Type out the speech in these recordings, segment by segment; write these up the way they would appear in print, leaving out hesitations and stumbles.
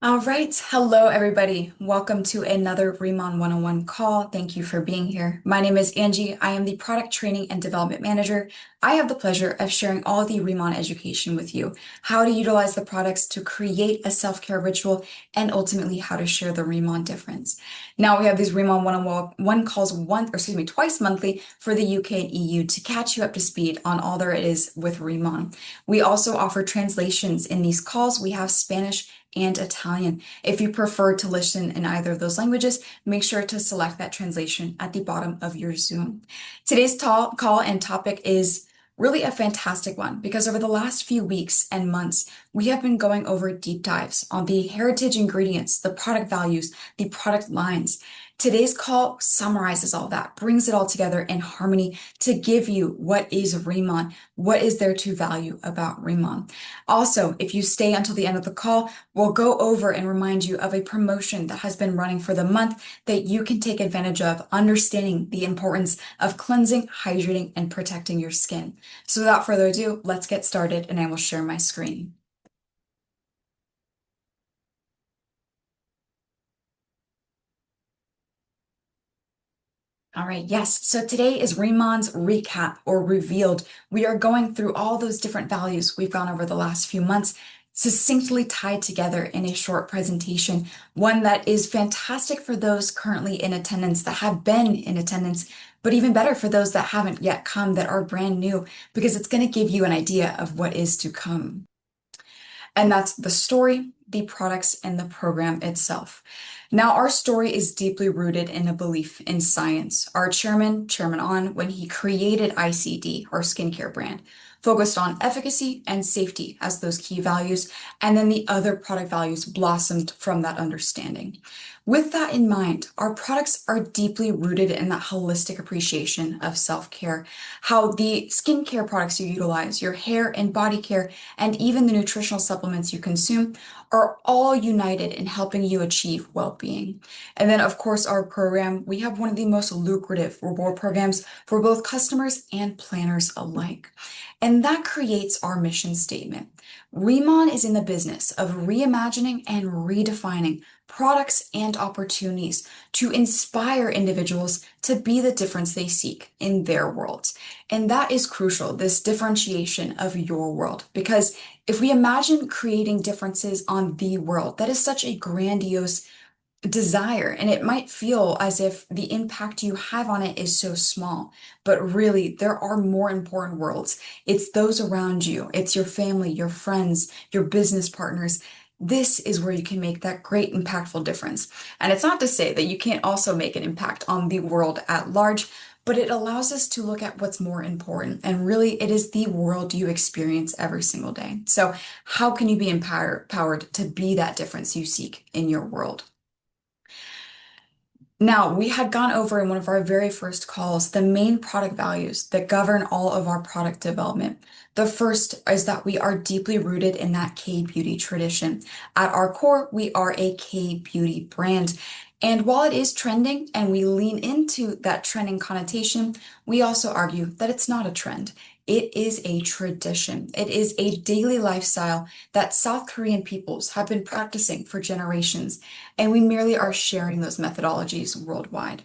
All right. Hello, everybody. Welcome to another Riman 101 call. Thank you for being here. My name is Angie. I am the Product Training and Development Manager. I have the pleasure of sharing all the Riman education with you, how to utilize the products to create a self-care ritual, and ultimately how to share the Riman difference. Now we have these Riman 101 calls twice monthly for the UK and EU to catch you up to speed on all there is with Riman. We also offer translations in these calls. We have Spanish and Italian. If you prefer to listen in either of those languages, make sure to select that translation at the bottom of your Zoom. Today's call and topic is really a fantastic one because over the last few weeks and months, we have been going over deep dives on the heritage ingredients, the product values, the product lines. Today's call summarizes all that, brings it all together in harmony to give you what is Riman, what is there to value about Riman. Also, if you stay until the end of the call, we'll go over and remind you of a promotion that has been running for the month that you can take advantage of, understanding the importance of cleansing, hydrating, and protecting your skin. So without further ado, let's get started and I will share my screen. All right, yes. So today is Riman's recap or revealed. We are going through all those different values we've gone over the last few months, succinctly tied together in a short presentation, one that is fantastic for those currently in attendance that have been in attendance, but even better for those that haven't yet come that are brand new, because it's going to give you an idea of what is to come. And that's the story, the products, and the program itself. Now, our story is deeply rooted in a belief in science. Our Chairman On, when he created ICD, our skincare brand, focused on efficacy and safety as those key values, and then the other product values blossomed from that understanding. With that in mind, our products are deeply rooted in that holistic appreciation of self-care, how the skincare products you utilize, your hair and body care, and even the nutritional supplements you consume are all united in helping you achieve well-being. And then, of course, our program, we have one of the most lucrative reward programs for both customers and planners alike. And that creates our mission statement. Riman is in the business of reimagining and redefining products and opportunities to inspire individuals to be the difference they seek in their worlds. And that is crucial, this differentiation of your world, because if we imagine creating differences on the world, that is such a grandiose desire, and it might feel as if the impact you have on it is so small, but really there are more important worlds. It's those around you, it's your family, your friends, your business partners. This is where you can make that great impactful difference. And it's not to say that you can't also make an impact on the world at large, but it allows us to look at what's more important. And really, it is the world you experience every single day. So how can you be empowered to be that difference you seek in your world? Now, we had gone over in one of our very first calls the main product values that govern all of our product development. The first is that we are deeply rooted in that K-beauty tradition. At our core, we are a K-beauty brand. And while it is trending and we lean into that trending connotation, we also argue that it's not a trend. It is a tradition. It is a daily lifestyle that South Korean peoples have been practicing for generations, and we merely are sharing those methodologies worldwide.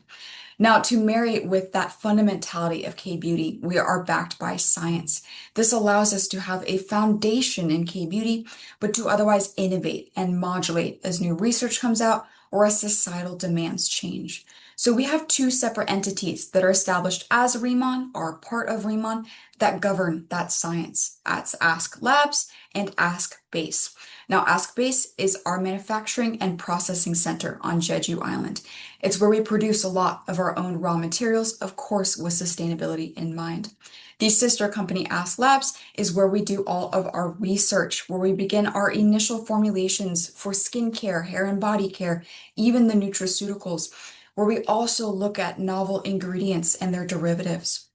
Now, to marry it with that fundamentality of K-beauty, we are backed by science. This allows us to have a foundation in K-beauty, but to otherwise innovate and modulate as new research comes out or as societal demands change. So we have two separate entities that are established as Riman, are part of Riman, that govern that science. That's Ask Labs and Ask Base. Now, Ask Base is our manufacturing and processing center on Jeju Island. It's where we produce a lot of our own raw materials, of course, with sustainability in mind. The sister company, Ask Labs, is where we do all of our research, where we begin our initial formulations for skincare, hair and body care, even the nutraceuticals, where we also look at novel ingredients and their derivatives.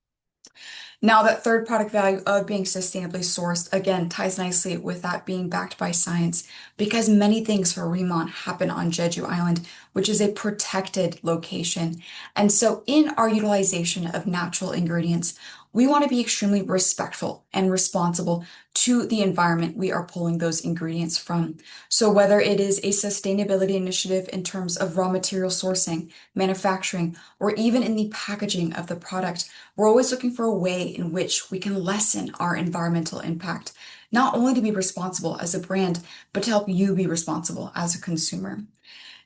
Now, that third product value of being sustainably sourced, again, ties nicely with that being backed by science, because many things for Riman happen on Jeju Island, which is a protected location. And so in our utilization of natural ingredients, we want to be extremely respectful and responsible to the environment we are pulling those ingredients from. So whether it is a sustainability initiative in terms of raw material sourcing, manufacturing, or even in the packaging of the product, we're always looking for a way in which we can lessen our environmental impact, not only to be responsible as a brand, but to help you be responsible as a consumer.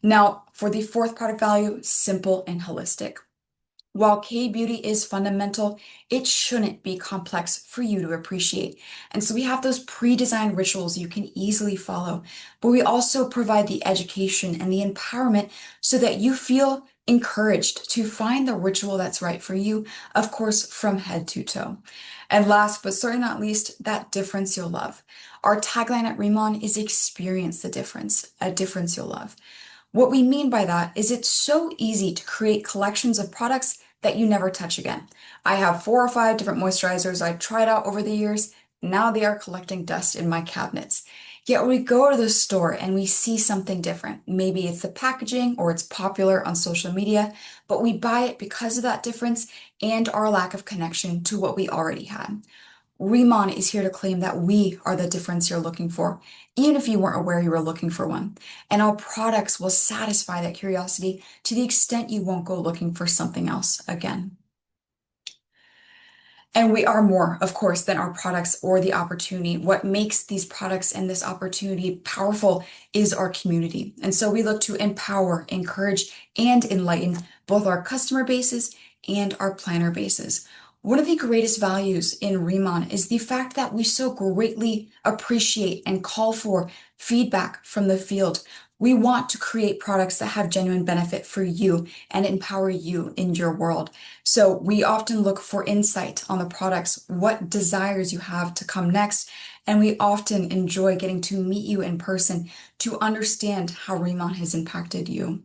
Now, for the fourth product value, simple and holistic. While K-beauty is fundamental, it shouldn't be complex for you to appreciate. And so we have those pre-designed rituals you can easily follow, but we also provide the education and the empowerment so that you feel encouraged to find the ritual that's right for you, of course, from head to toe. And last but certainly not least, that difference you'll love. Our tagline at Riman is experience the difference, a difference you'll love. What we mean by that is it's so easy to create collections of products that you never touch again. I have 4 or 5 different moisturizers I tried out over the years. Now they are collecting dust in my cabinets. Yet when we go to the store and we see something different, maybe it's the packaging or it's popular on social media, but we buy it because of that difference and our lack of connection to what we already had. Riman is here to claim that we are the difference you're looking for, even if you weren't aware you were looking for one. And our products will satisfy that curiosity to the extent you won't go looking for something else again. And we are more, of course, than our products or the opportunity. What makes these products and this opportunity powerful is our community. And so we look to empower, encourage, and enlighten both our customer bases and our planner bases. One of the greatest values in Riman is the fact that we so greatly appreciate and call for feedback from the field. We want to create products that have genuine benefit for you and empower you in your world. So we often look for insight on the products, what desires you have to come next, and we often enjoy getting to meet you in person to understand how Riman has impacted you.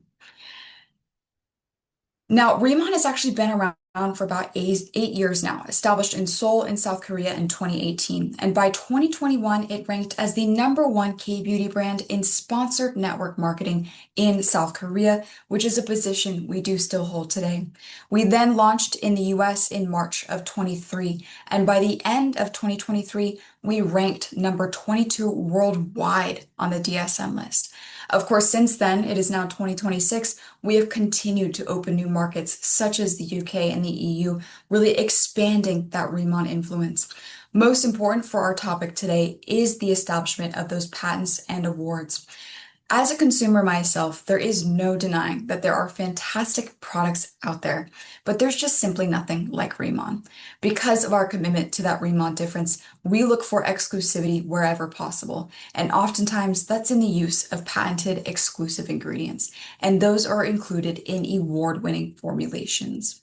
Now, Riman has actually been around for about 8 years now, established in Seoul in South Korea in 2018. And by 2021, it ranked as the #1 K-beauty brand in sponsored network marketing in South Korea, which is a position we do still hold today. We then launched in the US in March of 23, and by the end of 2023, we ranked #22 worldwide on the DSM list. Of course, since then, it is now 2026, we have continued to open new markets such as the UK and the EU, really expanding that Riman influence. Most important for our topic today is the establishment of those patents and awards. As a consumer myself, there is no denying that there are fantastic products out there, but there's just simply nothing like Riman. Because of our commitment to that Riman difference, we look for exclusivity wherever possible, and oftentimes that's in the use of patented exclusive ingredients, and those are included in award-winning formulations.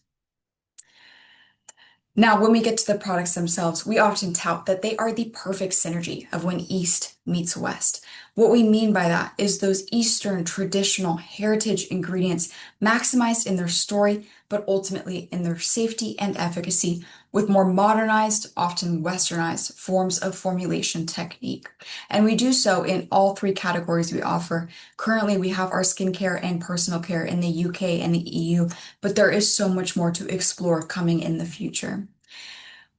Now, when we get to the products themselves, we often tout that they are the perfect synergy of when East meets West. What we mean by that is those Eastern traditional heritage ingredients maximized in their story, but ultimately in their safety and efficacy with more modernized, often westernized forms of formulation technique. And we do so in all 3 categories we offer. Currently, we have our skincare and personal care in the UK and the EU, but there is so much more to explore coming in the future.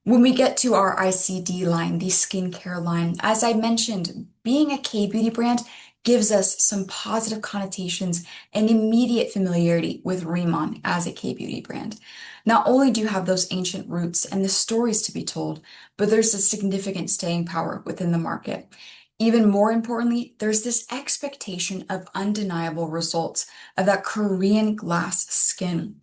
When we get to our ICD line, the skincare line, as I mentioned, being a K-beauty brand gives us some positive connotations and immediate familiarity with Riman as a K-beauty brand. Not only do you have those ancient roots and the stories to be told, but there's a significant staying power within the market. Even more importantly, there's this expectation of undeniable results of that Korean glass skin.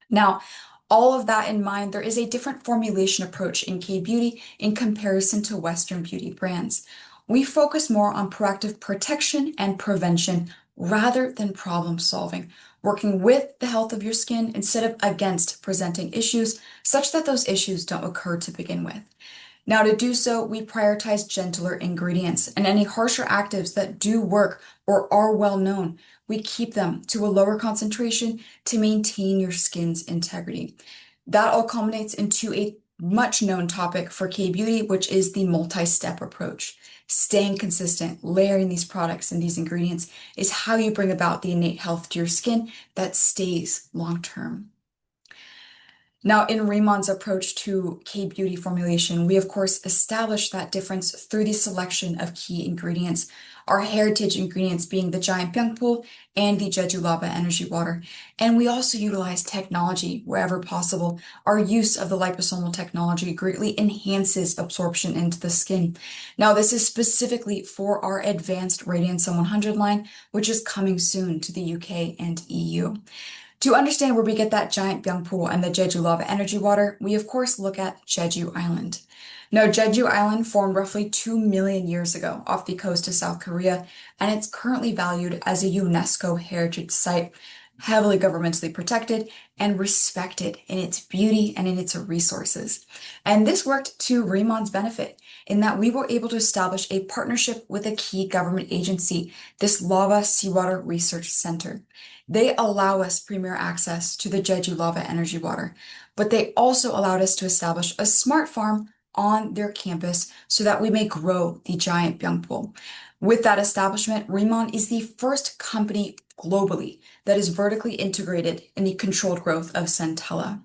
Now, all of that in mind, there is a different formulation approach in K-beauty in comparison to Western beauty brands. We focus more on proactive protection and prevention rather than problem solving, working with the health of your skin instead of against presenting issues such that those issues don't occur to begin with. Now, to do so, we prioritize gentler ingredients, and any harsher actives that do work or are well known, we keep them to a lower concentration to maintain your skin's integrity. That all culminates into a much known topic for K-beauty, which is the multi-step approach. Staying consistent, layering these products and these ingredients is how you bring about the innate health to your skin that stays long term. Now, in Riemann's approach to K-beauty formulation, we of course establish that difference through the selection of key ingredients, our heritage ingredients being the giant byungpool and the Jeju lava energy water. And we also utilize technology wherever possible. Our use of the liposomal technology greatly enhances absorption into the skin. Now, this is specifically for our advanced Radiance 100 line, which is coming soon to the UK and EU. To understand where we get that giant Byungpool and the Jeju lava energy water, we of course look at Jeju Island. Now, Jeju Island formed roughly 2 million years ago off the coast of South Korea, and it's currently valued as a UNESCO heritage site, heavily governmentally protected and respected in its beauty and in its resources. And this worked to Riemann's benefit in that we were able to establish a partnership with a key government agency, this Lava Seawater Research Center. They allow us premier access to the Jeju lava energy water, but they also allowed us to establish a smart farm on their campus so that we may grow the giant Byungpool. With that establishment, Riman is the first company globally that is vertically integrated in the controlled growth of centella.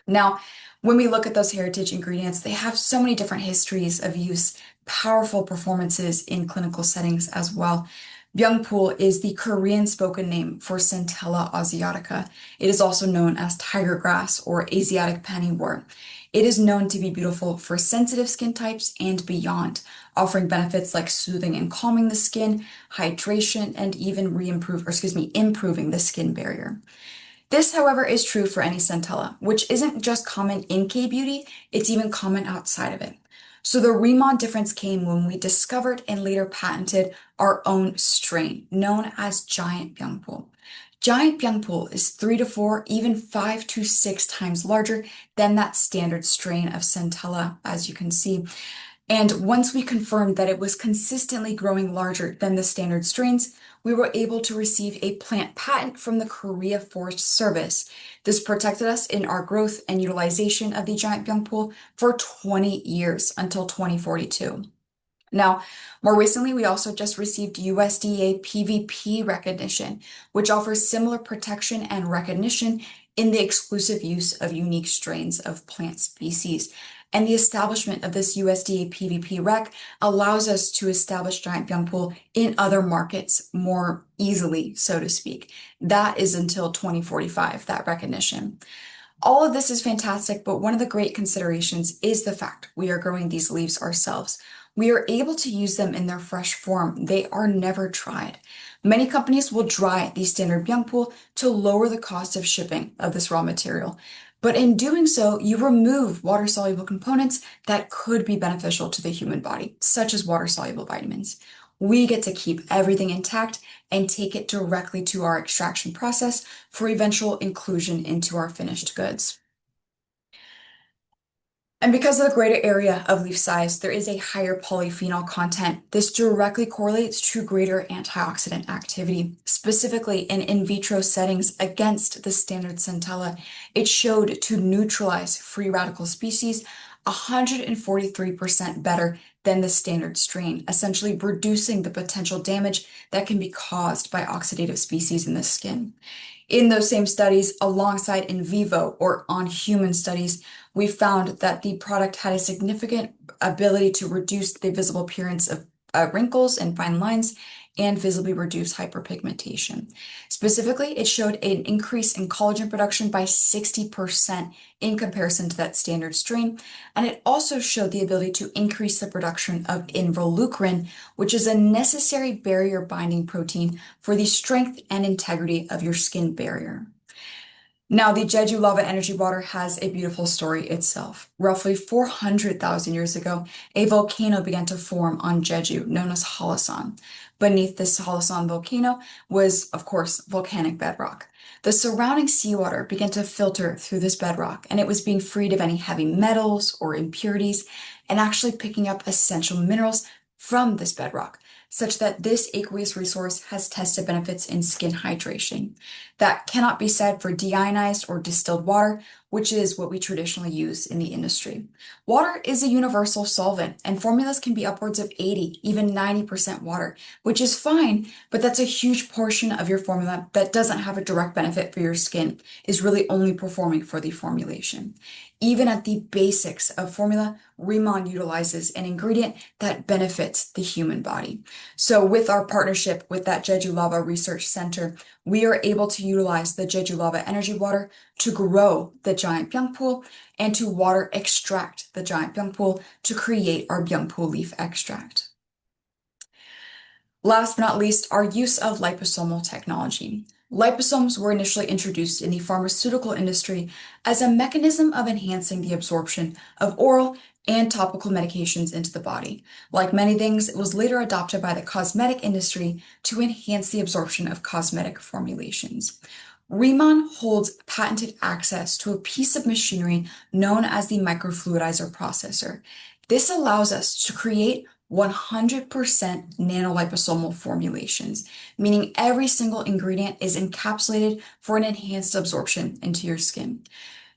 Now, when we look at those heritage ingredients, they have so many different histories of use, powerful performances in clinical settings as well. Byungpool is the Korean spoken name for Centella asiatica. It is also known as tiger grass or Asiatic pennywort. It is known to be beautiful for sensitive skin types and beyond, offering benefits like soothing and calming the skin, hydration, and even improving the skin barrier. This, however, is true for any centella, which isn't just common in K-beauty, it's even common outside of it. So the Riemann difference came when we discovered and later patented our own strain, known as Giant Byungpool. Giant Byungpool is 3 to 4, even 5 to 6 times larger than that standard strain of centella, as you can see. And once we confirmed that it was consistently growing larger than the standard strains, we were able to receive a plant patent from the Korea Forest Service. This protected us in our growth and utilization of the giant Byungpool for 20 years until 2042. Now, more recently, we also just received USDA PVP recognition, which offers similar protection and recognition in the exclusive use of unique strains of plant species. And the establishment of this USDA PVP rec allows us to establish giant Byungpool in other markets more easily, so to speak. That is until 2045, that recognition. All of this is fantastic, but one of the great considerations is the fact we are growing these leaves ourselves. We are able to use them in their fresh form. They are never dried. Many companies will dry the standard Byungpool to lower the cost of shipping of this raw material. But in doing so, you remove water-soluble components that could be beneficial to the human body, such as water-soluble vitamins. We get to keep everything intact and take it directly to our extraction process for eventual inclusion into our finished goods. And because of the greater area of leaf size, there is a higher polyphenol content. This directly correlates to greater antioxidant activity, specifically in vitro settings against the standard centella. It showed to neutralize free radical species 143% better than the standard strain, essentially reducing the potential damage that can be caused by oxidative species in the skin. In those same studies, alongside in vivo or on human studies, we found that the product had a significant ability to reduce the visible appearance of wrinkles and fine lines and visibly reduce hyperpigmentation. Specifically, it showed an increase in collagen production by 60% in comparison to that standard strain, and it also showed the ability to increase the production of involucrin, which is a necessary barrier binding protein for the strength and integrity of your skin barrier. Now, the Jeju lava energy water has a beautiful story itself. Roughly 400,000 years ago, a volcano began to form on Jeju, known as Halasan. Beneath this Halasan volcano was, of course, volcanic bedrock. The surrounding seawater began to filter through this bedrock, and it was being freed of any heavy metals or impurities, and actually picking up essential minerals from this bedrock. such that this aqueous resource has tested benefits in skin hydration. That cannot be said for deionized or distilled water, which is what we traditionally use in the industry. Water is a universal solvent, and formulas can be upwards of 80, even 90% water, which is fine, but that's a huge portion of your formula that doesn't have a direct benefit for your skin, is really only performing for the formulation. Even at the basics of formula, Riman utilizes an ingredient that benefits the human body. So with our partnership with that Jeju Lava Research Center, we are able to utilize the Jeju Lava energy water to grow the giant byungpool and to water extract the giant byungpool to create our byungpool leaf extract. Last but not least, our use of liposomal technology. Liposomes were initially introduced in the pharmaceutical industry as a mechanism of enhancing the absorption of oral and topical medications into the body. Like many things, it was later adopted by the cosmetic industry to enhance the absorption of cosmetic formulations. Riman holds patented access to a piece of machinery known as the microfluidizer processor. This allows us to create 100% nanoliposomal formulations, meaning every single ingredient is encapsulated for an enhanced absorption into your skin.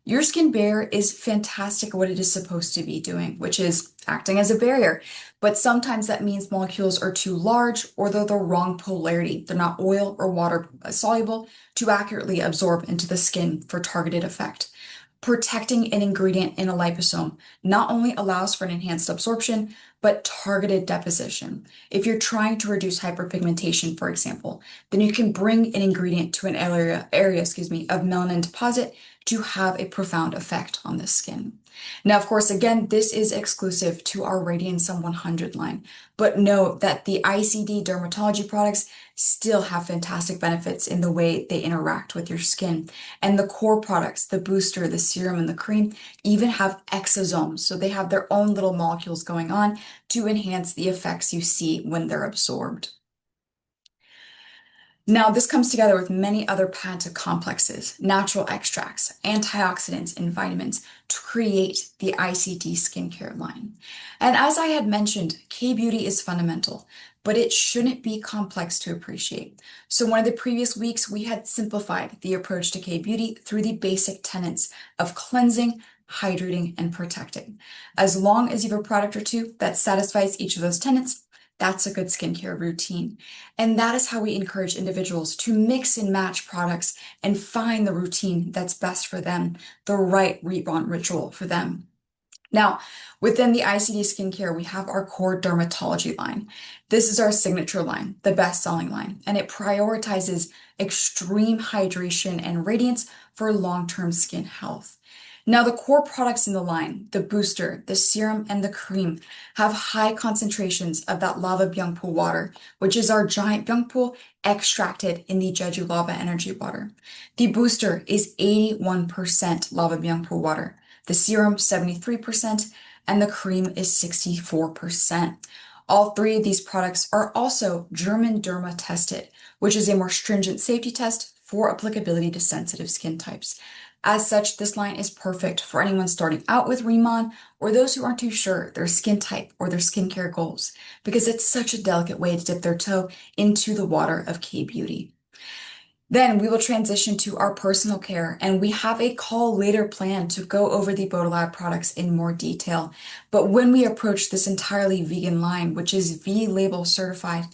Your skin barrier is fantastic at what it is supposed to be doing, which is acting as a barrier. But sometimes that means molecules are too large or they're the wrong polarity. They're not oil or water soluble to accurately absorb into the skin for targeted effect. Protecting an ingredient in a liposome not only allows for an enhanced absorption, but targeted deposition. If you're trying to reduce hyperpigmentation, for example, then you can bring an ingredient to an area of melanin deposit to have a profound effect on the skin. Now, of course, again, this is exclusive to our Radiance 100 line, but note that the ICD dermatology products still have fantastic benefits in the way they interact with your skin. And the core products, the booster, the serum, and the cream, even have exosomes. So they have their own little molecules going on to enhance the effects you see when they're absorbed. Now, this comes together with many other patented complexes, natural extracts, antioxidants, and vitamins to create the ICD skincare line. And as I had mentioned, K-beauty is fundamental, but it shouldn't be complex to appreciate. So one of the previous weeks, we had simplified the approach to K-beauty through the basic tenets of cleansing, hydrating, and protecting. As long as you have a product or two that satisfies each of those tenets, that's a good skincare routine. And that is how we encourage individuals to mix and match products and find the routine that's best for them, the right rebound ritual for them. Now, within the ICD skincare, we have our core dermatology line. This is our signature line, the best-selling line, and it prioritizes extreme hydration and radiance for long-term skin health. Now, the core products in the line, the booster, the serum, and the cream, have high concentrations of that lava byungpool water, which is our giant byungpool extracted in the Jeju lava energy water. The booster is 81% lava byungpool water, the serum 73%, and the cream is 64%. All three of these products are also German Derma tested, which is a more stringent safety test for applicability to sensitive skin types. As such, this line is perfect for anyone starting out with Riman or those who aren't too sure their skin type or their skincare goals, because it's such a delicate way to dip their toe into the water of K-beauty. Then we will transition to our personal care, and we have a call later planned to go over the Botolab products in more detail. But when we approach this entirely vegan line, which is V-label certified,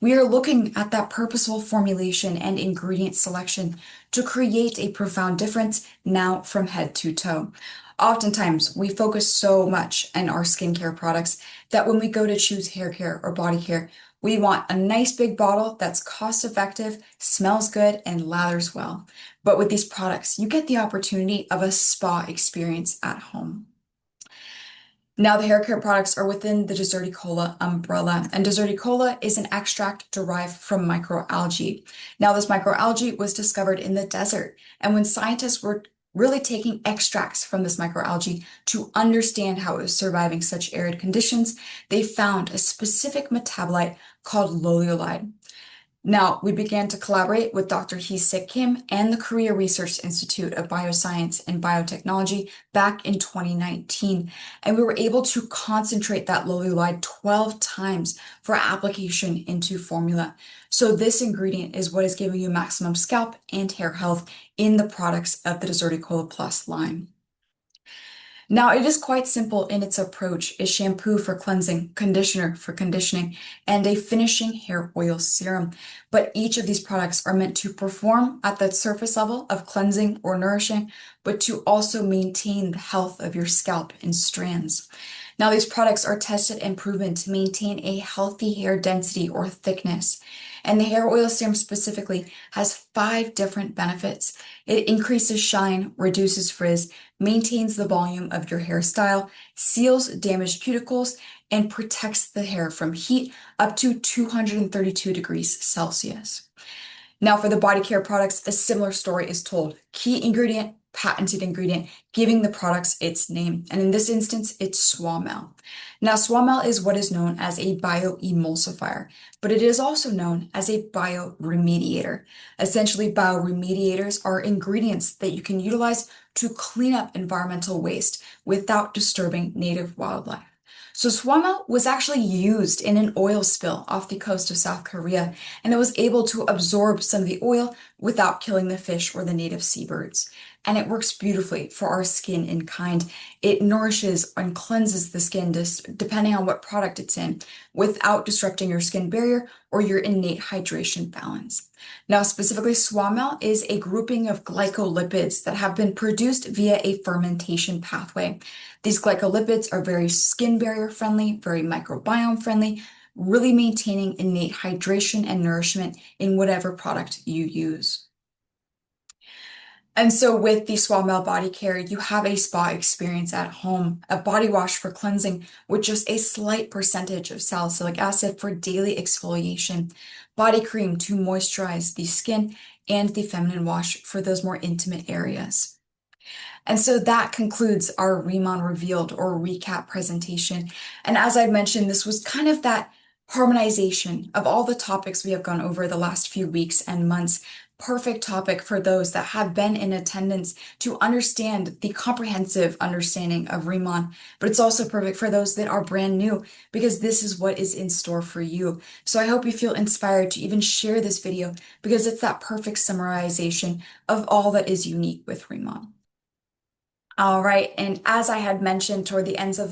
we are looking at that purposeful formulation and ingredient selection to create a profound difference now from head to toe. Oftentimes, we focus so much in our skincare products that when we go to choose hair care or body care, we want a nice big bottle that's cost effective, smells good, and lathers well. But with these products, you get the opportunity of a spa experience at home. Now, the hair care products are within the Deserticola umbrella, and Deserticola is an extract derived from microalgae. Now, this microalgae was discovered in the desert, and when scientists were really taking extracts from this microalgae to understand how it was surviving such arid conditions, they found a specific metabolite called loliolide. Now, we began to collaborate with Dr. Hee-Sik Kim and the Korea Research Institute of Bioscience and Biotechnology back in 2019, and we were able to concentrate that lolulide 12 times for application into formula. So this ingredient is what is giving you maximum scalp and hair health in the products of the Deserticola Plus line. Now, it is quite simple in its approach: a shampoo for cleansing, conditioner for conditioning, and a finishing hair oil serum. But each of these products are meant to perform at the surface level of cleansing or nourishing, but to also maintain the health of your scalp in strands. Now, these products are tested and proven to maintain a healthy hair density or thickness. And the hair oil serum specifically has 5 different benefits. It increases shine, reduces frizz, maintains the volume of your hairstyle, seals damaged cuticles, and protects the hair from heat up to 232 degrees Celsius. Now, for the body care products, a similar story is told. Key ingredient, patented ingredient, giving the products its name. And in this instance, it's Swamel. Now, Swamel is what is known as a bioemulsifier, but it is also known as a bioremediator. Essentially, bioremediators are ingredients that you can utilize to clean up environmental waste without disturbing native wildlife. So Swamel was actually used in an oil spill off the coast of South Korea, and it was able to absorb some of the oil without killing the fish or the native seabirds. And it works beautifully for our skin in kind. It nourishes and cleanses the skin depending on what product it's in, without disrupting your skin barrier or your innate hydration balance. Now, specifically, Swamel is a grouping of glycolipids that have been produced via a fermentation pathway. These glycolipids are very skin barrier friendly, very microbiome friendly, really maintaining innate hydration and nourishment in whatever product you use. And so with the Swamel body care, you have a spa experience at home, a body wash for cleansing with just a slight percentage of salicylic acid for daily exfoliation, body cream to moisturize the skin, and the feminine wash for those more intimate areas. And so that concludes our Riman Revealed or recap presentation. And as I mentioned, this was kind of that harmonization of all the topics we have gone over the last few weeks and months. Perfect topic for those that have been in attendance to understand the comprehensive understanding of Riman, but it's also perfect for those that are brand new because this is what is in store for you. So I hope you feel inspired to even share this video because it's that perfect summarization of all that is unique with Riman. All right, and as I had mentioned toward the end of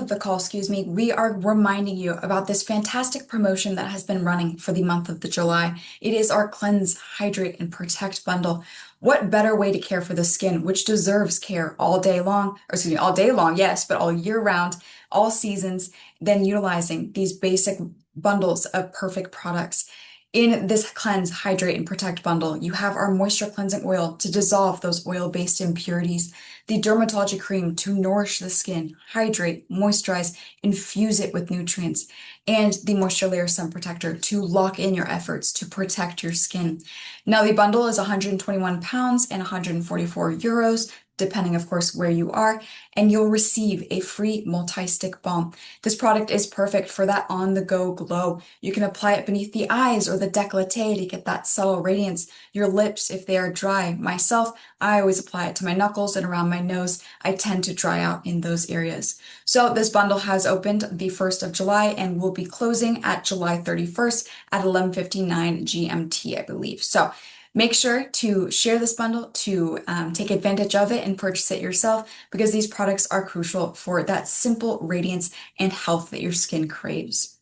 the call, we are reminding you about this fantastic promotion that has been running for the month of July. It is our Cleanse, Hydrate, and Protect bundle. What better way to care for the skin, which deserves care all day long, all day long, yes, but all year round, all seasons, than utilizing these basic bundles of perfect products. In this Cleanse, Hydrate, and Protect bundle, you have our moisture cleansing oil to dissolve those oil-based impurities, the dermatology cream to nourish the skin, hydrate, moisturize, infuse it with nutrients, and the moisture layer sun protector to lock in your efforts to protect your skin. Now, the bundle is 121 pounds and 144 euros, depending, of course, where you are, and you'll receive a free multi-stick balm. This product is perfect for that on-the-go glow. You can apply it beneath the eyes or the décolleté to get that subtle radiance. Your lips, if they are dry. Myself, I always apply it to my knuckles and around my nose. I tend to dry out in those areas. So this bundle has opened the 1st of July and will be closing at July 31st at 11:59 GMT, I believe. So make sure to share this bundle to take advantage of it and purchase it yourself because these products are crucial for that simple radiance and health that your skin craves.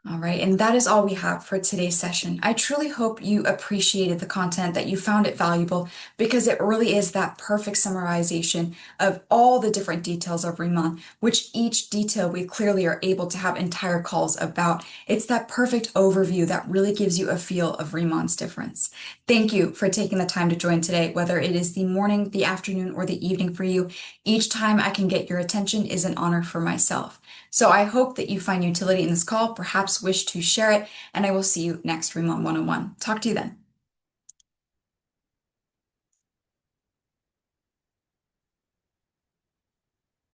All right, and that is all we have for today's session. I truly hope you appreciated the content, that you found it valuable, because it really is that perfect summarization of all the different details of Riman, which each detail we clearly are able to have entire calls about. It's that perfect overview that really gives you a feel of Riman's difference. Thank you for taking the time to join today, whether it is the morning, the afternoon, or the evening for you. Each time I can get your attention is an honor for myself. So I hope that you find utility in this call, perhaps wish to share it, and I will see you next Riman 101. Talk to you then.